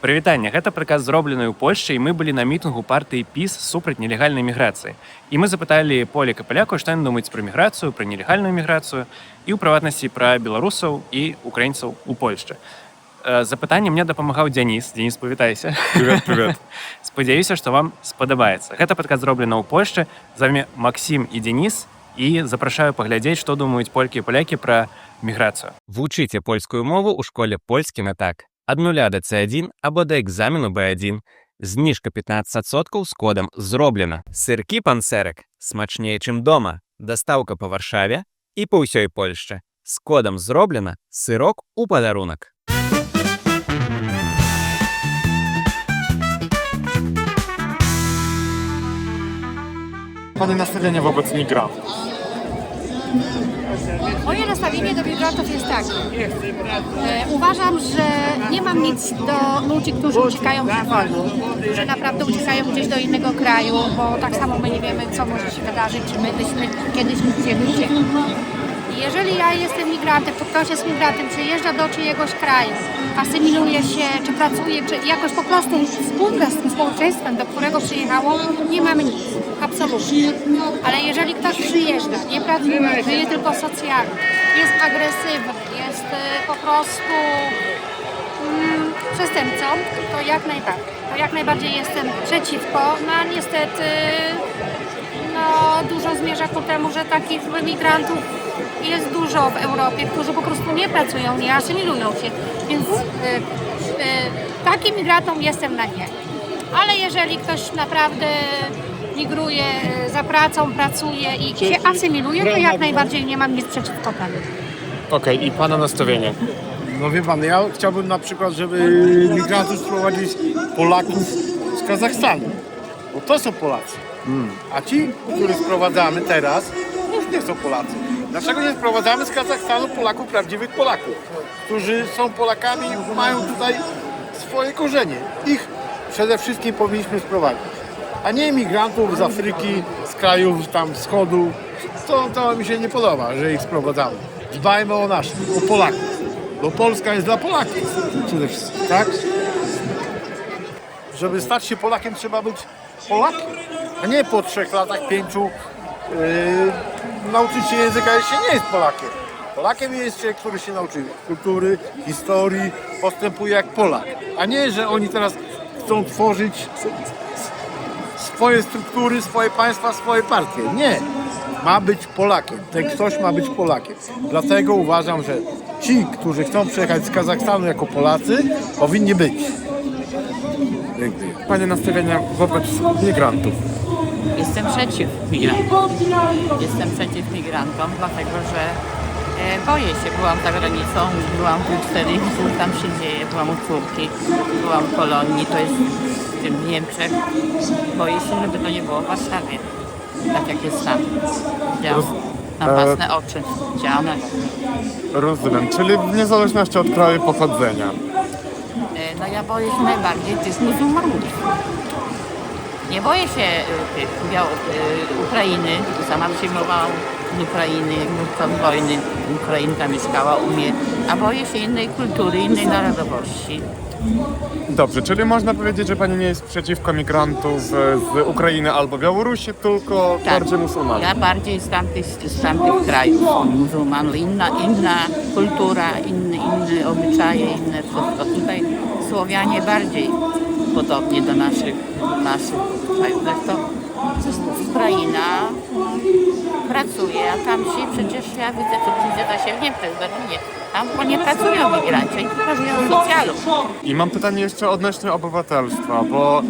Прывітанне, гэта прыказ зроблены ў Польшчы, і мы былі на мітынгу партыі ПіС супраць нелегальнай міграцыі. І мы запыталі полек і палякаў, што яны думаюць пра міграцыю, пра нелегальную міграцыю і ў прыватнасці пра беларусаў і украінцаў у Польшчы. Запытанне мне дапамагаў Дзяніс. Дзяніс, павітайся. Привет. Спадзяюся, што вам спадабаецца. Гэта падказ зроблена ў Польшчы. З вамі Максім і Дзяніс. І запрашаю паглядзець, што думаюць полькі і палякі пра міграцыю. Вучыце польскую мову ў школе польскі на так. Ад 0 до C1 або да экзамену B1. Зніжка 15% з кодам «Зроблена». Сыркі пансерак смачнее, чым дома. Дастаўка па Варшаве і па ўсёй Польшчы. З кодам «Зроблена» сырок у падарунак. Pane nastawienie wobec migrantów. Moje nastawienie do migrantów jest takie. Uważam, że nie mam nic do ludzi, którzy uciekają z wojny, że naprawdę uciekają gdzieś do innego kraju, bo tak samo my nie wiemy, co może się wydarzyć, czy my byśmy kiedyś chcieli uciekać. Jeżeli ja jestem migrantem, to ktoś jest migrantem, przyjeżdża do czyjegoś kraju, asymiluje się, czy pracuje, czy jakoś po prostu współgra z tym społeczeństwem, do którego przyjechało, nie mamy nic. Absolutnie. Ale jeżeli ktoś przyjeżdża, nie pracuje, żyje tylko socjalnie, jest agresywny, jest po prostu przestępcą, to jak najbardziej jestem przeciwko. No a niestety dużo zmierza ku temu, że takich migrantów jest dużo w Europie, którzy po prostu nie pracują, nie asymilują się, więc takim migrantom jestem na nie. Ale jeżeli ktoś naprawdę migruje za pracą, pracuje i się asymiluje, to jak najbardziej nie mam nic przeciwko panu. Okej, i Pana nastawienie? No wie pan, ja chciałbym na przykład, żeby migrantów sprowadzić Polaków z Kazachstanu, bo to są Polacy. A ci, których sprowadzamy teraz, już nie są Polacy. Dlaczego nie sprowadzamy z Kazachstanu Polaków, prawdziwych Polaków, którzy są Polakami i mają tutaj swoje korzenie? Ich przede wszystkim powinniśmy sprowadzić, a nie imigrantów z Afryki, z krajów tam wschodu. To mi się nie podoba, że ich sprowadzamy. Dbajmy o naszych, o Polaków, bo Polska jest dla Polaków przede wszystkim, tak? Żeby stać się Polakiem, trzeba być Polakiem, a nie po 3 latach, 5 nauczyć się języka, jeśli nie jest Polakiem. Polakiem jest człowiek, który się nauczy kultury, historii, postępuje jak Polak, a nie, że oni teraz chcą tworzyć swoje struktury, swoje państwa, swoje partie. Nie. Ma być Polakiem. Ten ktoś ma być Polakiem. Dlatego uważam, że ci, którzy chcą przyjechać z Kazachstanu jako Polacy, powinni być. Dziękuję. Panie nastawienie wobec migrantów. Jestem przeciw migrantom. Jestem przeciw migrantom, dlatego że boję się. Byłam za granicą, byłam tu 4 co tam się dzieje, byłam u córki, byłam w Polonii, to jest w Niemczech. Boję się, żeby to nie było w Warszawie, tak jak jest tam. Widziałam na własne oczy, widziałam. Rozumiem, czyli w niezależności od kraju pochodzenia. No ja boję się najbardziej tych muzułmanów. Nie boję się tych Ukrainy, sama przyjmowałam z Ukrainy, podczas wojny Ukrainka mieszkała u mnie, a boję się innej kultury, innej narodowości. Dobrze, czyli można powiedzieć, że Pani nie jest przeciwko migrantów z Ukrainy albo Białorusi, tylko bardziej muzułmanów. Ja bardziej z tamtych krajów muzułmanów, inna kultura, inne obyczaje, inne wszystko. Tutaj Słowianie bardziej podobnie do naszych krajów. Zresztą Ukraina pracuje, a tam się przecież ja widzę, co przyjdzie się w Niemczech, w Berlinie. Tam nie pracują migranci, oni tylko żyją w socjalu. I mam pytanie jeszcze odnośnie obywatelstwa, bo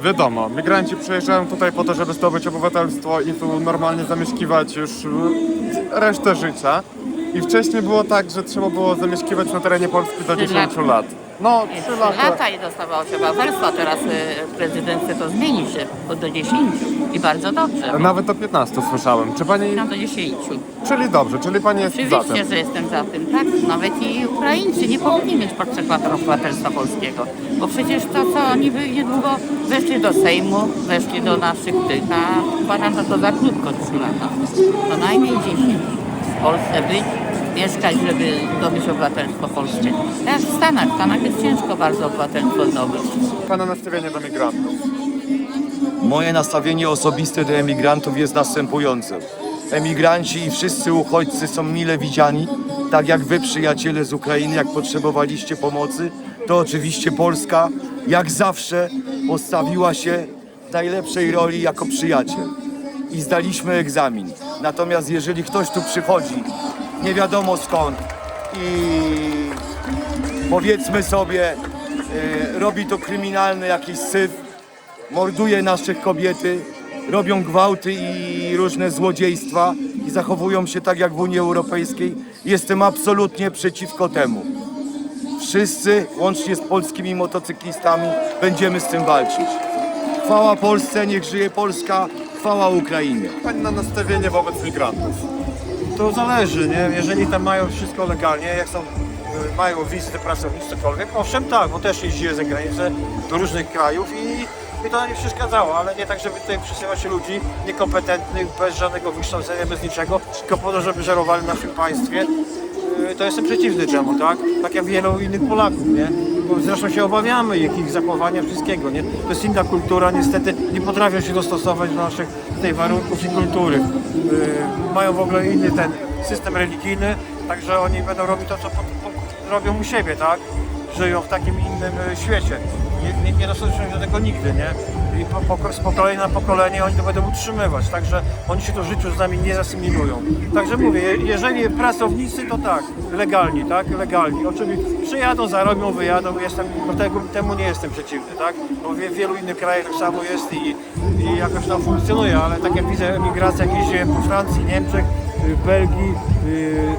wiadomo, migranci przyjeżdżają tutaj po to, żeby zdobyć obywatelstwo i tu normalnie zamieszkiwać już resztę życia. I wcześniej było tak, że trzeba było zamieszkiwać na terenie Polski do 10 lat. No, 3 lata. Lata i dostawało się obywatelstwo, teraz prezydent chce to zmienić do 10 i bardzo dobrze. Nawet do 15 słyszałem. Czy Pani... Tam do 10. Czyli dobrze, czyli Pani jest za Oczywiście, tym. że jestem za tym, tak? Nawet i Ukraińcy nie powinni mieć po 3 latach obywatelstwa polskiego. Bo przecież to, co oni by niedługo weszli do Sejmu, weszli do naszych tych, a uważam, że to za krótko 3 lata. To najmniej 10. W Polsce być mieszkać, żeby zdobyć obywatelstwo polskie. Tak jak w Stanach jest ciężko bardzo obywatelstwo zdobyć. Pana nastawienie do migrantów. Moje nastawienie osobiste do emigrantów jest następujące. Emigranci i wszyscy uchodźcy są mile widziani, tak jak wy, przyjaciele z Ukrainy, jak potrzebowaliście pomocy, to oczywiście Polska, jak zawsze, postawiła się w najlepszej roli jako przyjaciel i zdaliśmy egzamin. Natomiast jeżeli ktoś tu przychodzi, nie wiadomo skąd i powiedzmy sobie, robi to kryminalny jakiś syf, morduje nasze kobiety, robią gwałty i różne złodziejstwa i zachowują się tak jak w Unii Europejskiej. Jestem absolutnie przeciwko temu. Wszyscy, łącznie z polskimi motocyklistami, będziemy z tym walczyć. Chwała Polsce, niech żyje Polska, chwała Ukrainie. Pana nastawienie wobec migrantów. To zależy, nie? Jeżeli tam mają wszystko legalnie, jak są, mają wizy pracownicze, cokolwiek, owszem tak, bo też jeździłem za granicę do różnych krajów i to nie przeszkadzało, ale nie tak, żeby tutaj przysyłać ludzi niekompetentnych, bez żadnego wykształcenia, bez niczego, tylko po to, żeby żerowali w naszym państwie. To jestem przeciwny temu, tak? Tak jak wielu innych Polaków, nie? Bo zresztą się obawiamy ich zachowania, wszystkiego, nie? To jest inna kultura, niestety nie potrafią się dostosować do naszych tutaj warunków i kultury. Mają w ogóle inny ten system religijny, także oni będą robić to, co robią u siebie, tak? Żyją w takim innym świecie. Nie dostosowują się do tego nigdy, nie? I z pokolenia na pokolenie oni to będą utrzymywać, także oni się to w życiu z nami nie zasymilują. Także mówię, jeżeli pracownicy, to tak, legalni, tak? Legalni. Oczywiście przyjadą, zarobią, wyjadą, temu nie jestem przeciwny, tak? Bo w wielu innych krajach tak samo jest i jakoś tam funkcjonuje, ale tak jak widzę emigrację, jak jeździłem po Francji, Niemczech, w Belgii,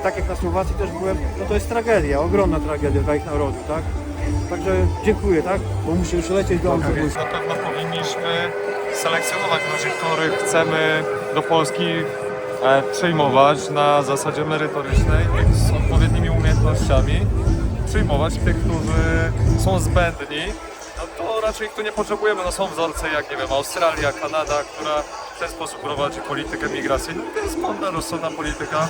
tak jak na Słowacji też byłem, no to jest tragedia, ogromna tragedia dla ich narodu, tak? Także dziękuję, tak? Bo muszę już lecieć do autobusu. Na pewno powinniśmy selekcjonować ludzi, których chcemy do Polski przyjmować na zasadzie merytorycznej, z odpowiednimi umiejętnościami. Przyjmować tych, którzy są zbędni. No to raczej ich tu nie potrzebujemy. No są wzorce jak, nie wiem, Australia, Kanada, która w ten sposób prowadzi politykę migracyjną. To jest mądra, rozsądna polityka.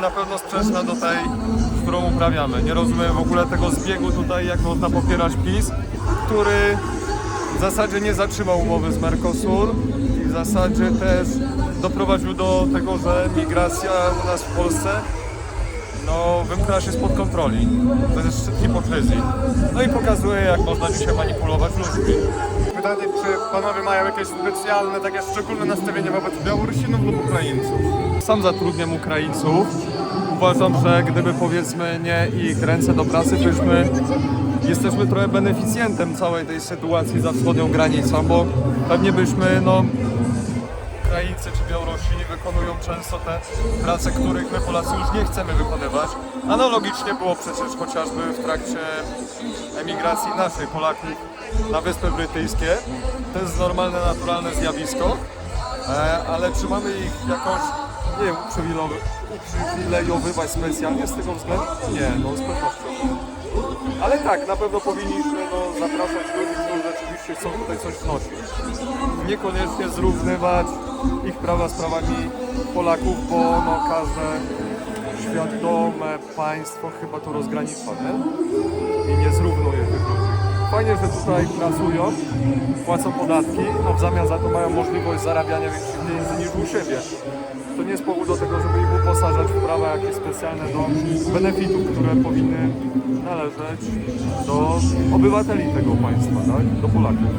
Na pewno sprzeczna do tej, którą uprawiamy. Nie rozumiem w ogóle tego zbiegu tutaj, jak można popierać PiS, który w zasadzie nie zatrzymał umowy z Mercosur i w zasadzie też doprowadził do tego, że migracja u nas w Polsce wymknęła się spod kontroli. To jest szczyt hipokryzji. No i pokazuje, jak można dzisiaj manipulować ludźmi. Pytanie, czy panowie mają jakieś specjalne, takie szczególne nastawienie wobec Białorusinów lub Ukraińców? Sam zatrudniam Ukraińców. Uważam, że gdyby powiedzmy nie ich ręce do pracy, to jesteśmy trochę beneficjentem całej tej sytuacji za wschodnią granicą, bo pewnie byśmy, Ukraińcy czy Białorusini wykonują często te prace, których my Polacy już nie chcemy wykonywać. Analogicznie było przecież chociażby w trakcie emigracji naszych Polaków na Wyspy Brytyjskie. To jest normalne, naturalne zjawisko, ale czy mamy ich jakoś, nie wiem, uprzywilejowywać specjalnie z tego względu? No nie, z pewnością. Ale tak, na pewno powinniśmy zapraszać ludzi, którzy rzeczywiście chcą tutaj coś wnosić. Niekoniecznie zrównywać ich prawa z prawami Polaków, bo każde świadome państwo chyba to rozgranicza, nie? I nie zrównuje tych ludzi. Fajnie, że tutaj pracują, płacą podatki, w zamian za to mają możliwość zarabiania większych pieniędzy niż u siebie. To nie jest powód do tego, żeby ich uposażać w prawa jakieś specjalne do benefitów, które powinny należeć do obywateli tego państwa, tak? Do Polaków.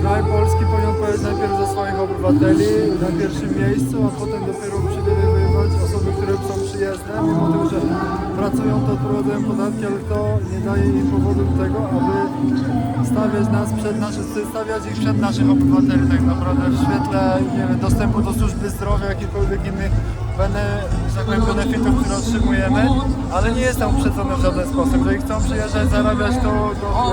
Kraj polski powinien odpowiadać najpierw za swoich obywateli na pierwszym miejscu, a potem dopiero przywilejować osoby, które są przyjezdne, mimo tego, że pracują, to odprowadzają podatki, ale to nie daje im powodu do tego, aby stawiać ich przed naszych obywateli tak naprawdę w świetle, nie wiem, dostępu do służby zdrowia, jakichkolwiek innych benefitów, które otrzymujemy, ale nie jest tam uprzedzone w żaden sposób. Jeżeli chcą przyjeżdżać, zarabiać, to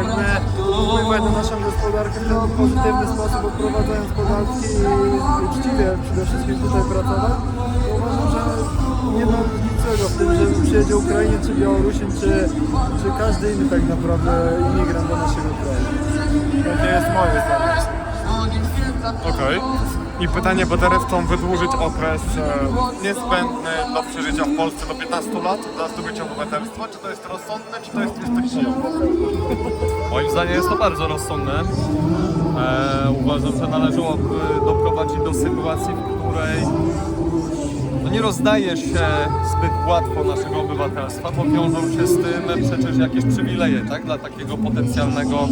jakby wpływać na naszą gospodarkę w ten pozytywny sposób, odprowadzając podatki i uczciwie przede wszystkim tutaj pracować. Uważam, że nie ma nic złego w tym, że przyjedzie Ukrainiec, czy Białorusin, czy każdy inny tak naprawdę imigrant do naszego kraju. To jest moje zdanie. Okej. I pytanie, bo teraz chcą wydłużyć okres niezbędny do przeżycia w Polsce do 15 lat dla zdobycia obywatelstwa. Czy to jest rozsądne, czy to jest niestety? Moim zdaniem jest to bardzo rozsądne. Uważam, że należałoby doprowadzić do sytuacji, w której nie rozdaje się zbyt łatwo naszego obywatelstwa, bo wiążą się z tym przecież jakieś przywileje, tak? Dla takiego potencjalnego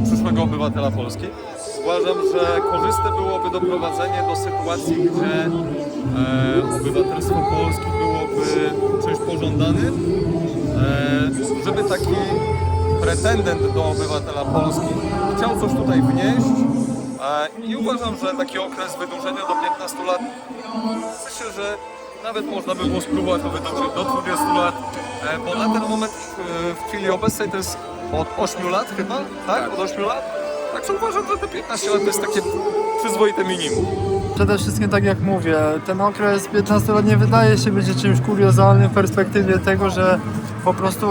przyszłego obywatela Polski. Uważam, że korzystne byłoby doprowadzenie do sytuacji, gdzie obywatelstwo Polski byłoby czymś pożądanym, żeby taki pretendent do obywatela Polski chciał coś tutaj wnieść i uważam, że taki okres wydłużenia do 15 lat, myślę, że nawet można by było spróbować to wydłużyć do 20 lat, bo na ten moment w chwili obecnej to jest od 8 lat chyba, tak? Od 8 lat? Także uważam, że te 15 lat to jest takie przyzwoite minimum. Przede wszystkim tak jak mówię, ten okres 15 lat nie wydaje się być czymś kuriozalnym w perspektywie tego, że po prostu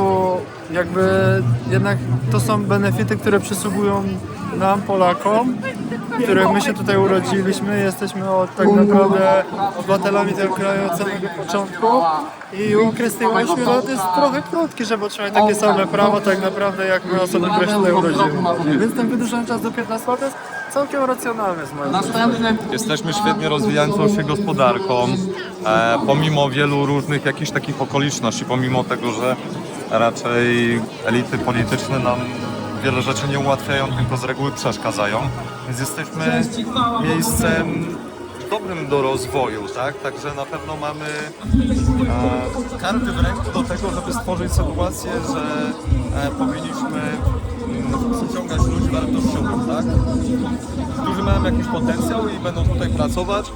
jakby jednak to są benefity, które przysługują nam, Polakom, których my się tutaj urodziliśmy, jesteśmy tak naprawdę obywatelami tego kraju od samego początku i okres tych 8 lat jest trochę krótki, żeby otrzymać takie same prawa tak naprawdę jak my osoby, które się tutaj urodziły. Więc ten wydłużony czas do 15 lat jest całkiem racjonalny z mojej strony. Jesteśmy świetnie rozwijającą się gospodarką, pomimo wielu różnych jakichś takich okoliczności, pomimo tego, że raczej elity polityczne nam wiele rzeczy nie ułatwiają, tylko z reguły przeszkadzają. Więc jesteśmy miejscem dobrym do rozwoju, tak? Także na pewno mamy karty w ręku do tego, żeby stworzyć sytuację, że powinniśmy przyciągać ludzi wartościowych, tak? Którzy mają jakiś potencjał i będą tutaj pracować,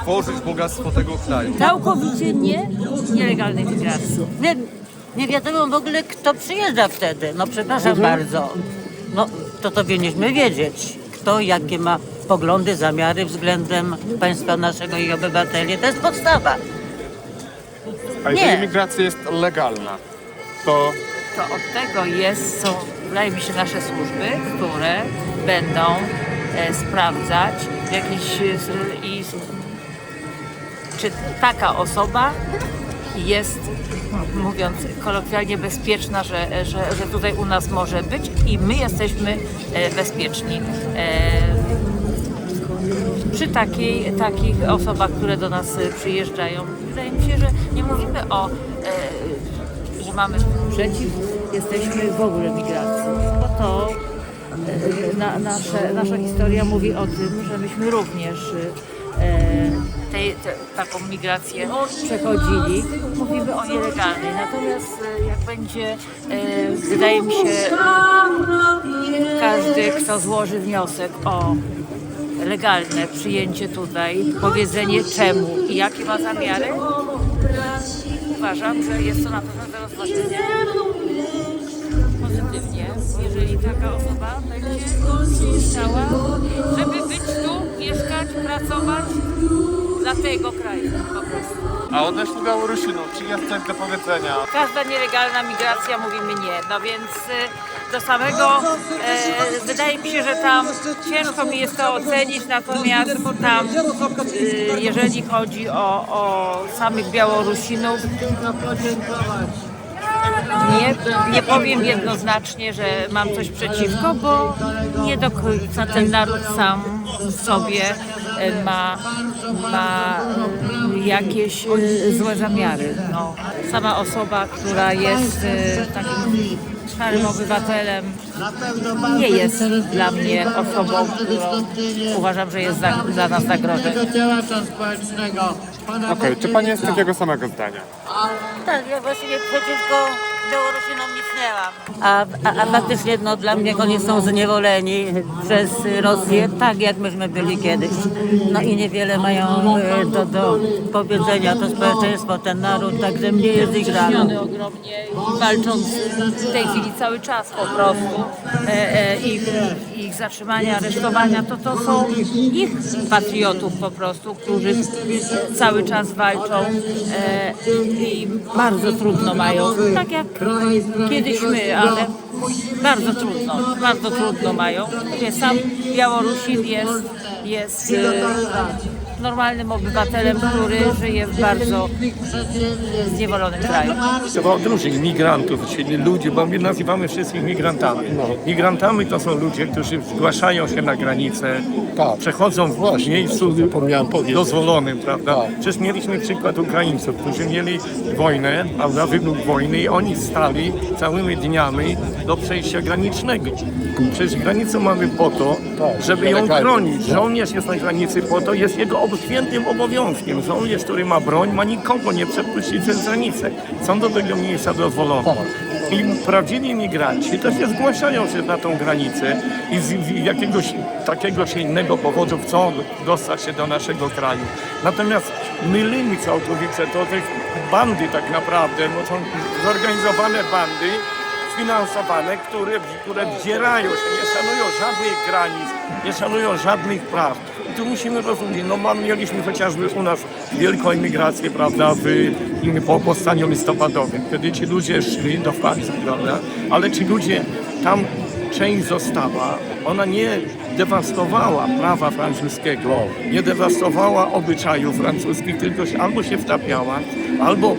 tworzyć bogactwo tego kraju. Całkowicie nie nielegalnej migracji. Nie wiadomo w ogóle, kto przyjeżdża wtedy. No przepraszam bardzo. No to powinniśmy wiedzieć, kto jakie ma poglądy, zamiary względem państwa naszego i obywateli. To jest podstawa. A jeżeli migracja jest legalna, to To od tego są, wydaje mi się, nasze służby, które będą sprawdzać czy taka osoba jest, mówiąc kolokwialnie, bezpieczna, że tutaj u nas może być i my jesteśmy bezpieczni. Przy takich osobach, które do nas przyjeżdżają, wydaje mi się, że nie mówimy że mamy przeciw, jesteśmy w ogóle migracji. Bo to nasza historia mówi o tym, że myśmy również taką migrację przechodzili. Mówimy o nielegalnej. Natomiast jak będzie, wydaje mi się, każdy, kto złoży wniosek o legalne przyjęcie tutaj, powiedzenie czemu i jakie ma zamiary, uważam, że jest to na pewno do rozważenia pozytywnie, jeżeli taka osoba będzie przyjeżdżała, żeby być tu, mieszkać, pracować dla tego kraju po prostu. a odnośnie Białorusinów, czy jest coś do powiedzenia? Każda nielegalna migracja mówimy nie, no więc do samego, wydaje mi się, że tam ciężko mi jest to ocenić, natomiast tam, jeżeli chodzi o samych Białorusinów, nie powiem jednoznacznie, że mam coś przeciwko, bo nie do końca ten naród sam w sobie ma jakieś złe zamiary. No, sama osoba, która jest takim szarym obywatelem, nie jest dla mnie osobą, którą uważam, że jest dla nas zagrożeniem. Okej, czy pani jest takiego samego zdania? Tak, ja właściwie przeciwko Białorusinom nic nie mam. A faktycznie dla mnie oni są zniewoleni przez Rosję, tak jak myśmy byli kiedyś. No i niewiele mają do powiedzenia to społeczeństwo, ten naród, także mnie jest ich żal. Ogromnie walcząc w tej chwili cały czas po prostu ich zatrzymania, aresztowania, to są ich patriotów po prostu, którzy cały czas walczą i bardzo trudno mają. Tak jak kiedyś byliśmy, ale bardzo trudno mają. Mówię, sam Białorusin jest normalnym obywatelem, który żyje w bardzo zniewolonym kraju. Trzeba odróżnić migrantów, czyli ludzi, bo my nazywamy wszystkich migrantami. Migrantami to są ludzie, którzy zgłaszają się na granicę, przechodzą w miejscu dozwolonym, prawda? Przecież mieliśmy przykład Ukraińców, którzy mieli wojnę, prawda, wybuch wojny i oni stali całymi dniami do przejścia granicznego. Przecież granicę mamy po to, żeby ją chronić. Żołnierz jest na granicy po to, jest jego świętym obowiązkiem. Żołnierz, który ma broń, ma nikogo nie przepuścić przez granicę. Są do tego miejsca dozwolone. I prawdziwi migranci też się zgłaszają się na tą granicę i z jakiegoś takiego czy innego powodu chcą dostać się do naszego kraju. Natomiast mylimy całkowicie to tych bandy tak naprawdę, bo są zorganizowane bandy, finansowane, które wdzierają się, nie szanują żadnych granic, nie szanują żadnych praw. I tu musimy rozumieć, mieliśmy chociażby u nas wielką emigrację, prawda, po powstaniu listopadowym, kiedy ci ludzie szli do Francji, prawda, ale ci ludzie tam część została, ona nie dewastowała prawa francuskiego, nie dewastowała obyczajów francuskich, tylko albo się wtapiała, albo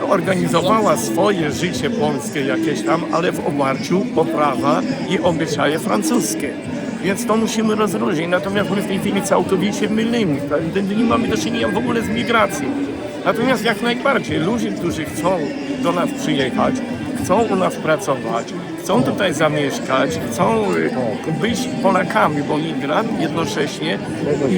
organizowała swoje życie polskie jakieś tam, ale w oparciu o prawa i obyczaje francuskie. Więc to musimy rozróżnić. Natomiast my w tej chwili całkowicie mylimy. Nie mamy do czynienia w ogóle z migracją. Natomiast jak najbardziej ludzie, którzy chcą do nas przyjechać, chcą u nas pracować, chcą tutaj zamieszkać, chcą być Polakami, bo migrant jednocześnie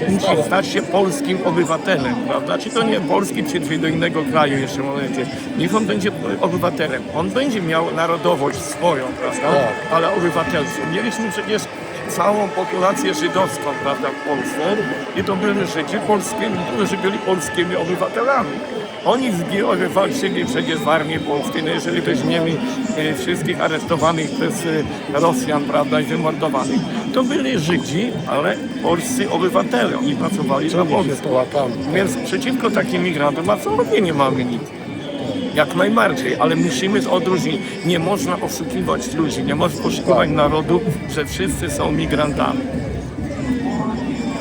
musi stać się polskim obywatelem, prawda? Czy to nie polski, czy do innego kraju jeszcze w momencie. Niech on będzie obywatelem. On będzie miał narodowość swoją, prawda? Ale obywatelstwo. Mieliśmy przecież całą populację żydowską, prawda, w Polsce i to byli Żydzi polscy, którzy byli polskimi obywatelami. Oni walczyli przecież w armii polskiej, no jeżeli weźmiemy wszystkich aresztowanych przez Rosjan, prawda, i wymordowanych. To byli Żydzi, ale polscy obywatele, oni pracowali na Polsce. Więc przeciwko takim migrantom absolutnie nie mamy nic. Jak najbardziej, ale musimy odróżnić. Nie można oszukiwać ludzi, nie można oszukiwać narodu, że wszyscy są migrantami.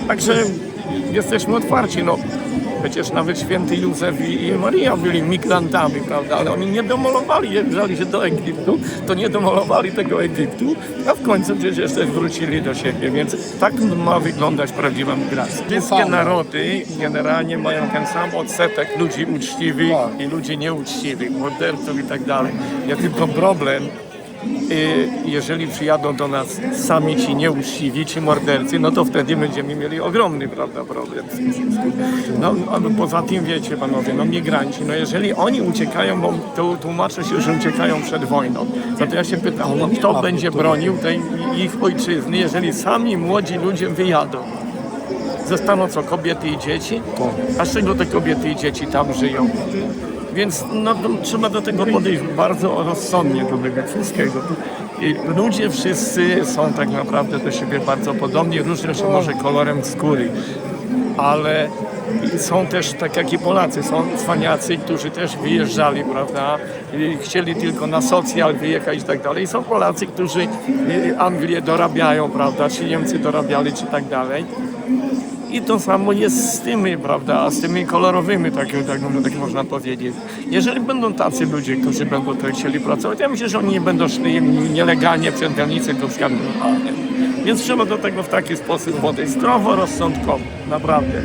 Także jesteśmy otwarci. Przecież nawet święty Józef i Maria byli migrantami, prawda? Ale oni nie demolowali, jak wzięli się do Egiptu, to nie demolowali tego Egiptu, a w końcu przecież też wrócili do siebie, więc tak ma wyglądać prawdziwa migracja. Wszystkie narody generalnie mają ten sam odsetek ludzi uczciwych i ludzi nieuczciwych, morderców i tak dalej. Jest tylko problem, jeżeli przyjadą do nas sami ci nieuczciwi, ci mordercy, no to wtedy będziemy mieli ogromny, prawda, problem z tym wszystkim. Ale poza tym, wiecie panowie, migranci, jeżeli oni uciekają, bo to tłumaczę się, że uciekają przed wojną, to ja się pytam, kto będzie bronił tej ich ojczyzny, jeżeli sami młodzi ludzie wyjadą? Zostaną co, kobiety i dzieci? A z czego te kobiety i dzieci tam żyją? Więc trzeba do tego podejść bardzo rozsądnie do tego wszystkiego. I ludzie wszyscy są tak naprawdę do siebie bardzo podobni, różnią się może kolorem skóry, ale są też, tak jak i Polacy, są cwaniacy, którzy też wyjeżdżali, prawda, i chcieli tylko na socjal wyjechać i tak dalej. I są Polacy, którzy Anglię dorabiają, prawda, czy Niemcy dorabiali, czy tak dalej. I to samo jest z tymi, prawda, z tymi kolorowymi, tak można powiedzieć. Jeżeli będą tacy ludzie, którzy będą tutaj chcieli pracować, ja myślę, że oni nie będą szli nielegalnie przez granicę do Skandynawii. Więc trzeba do tego w taki sposób podejść, zdroworozsądkowo, naprawdę.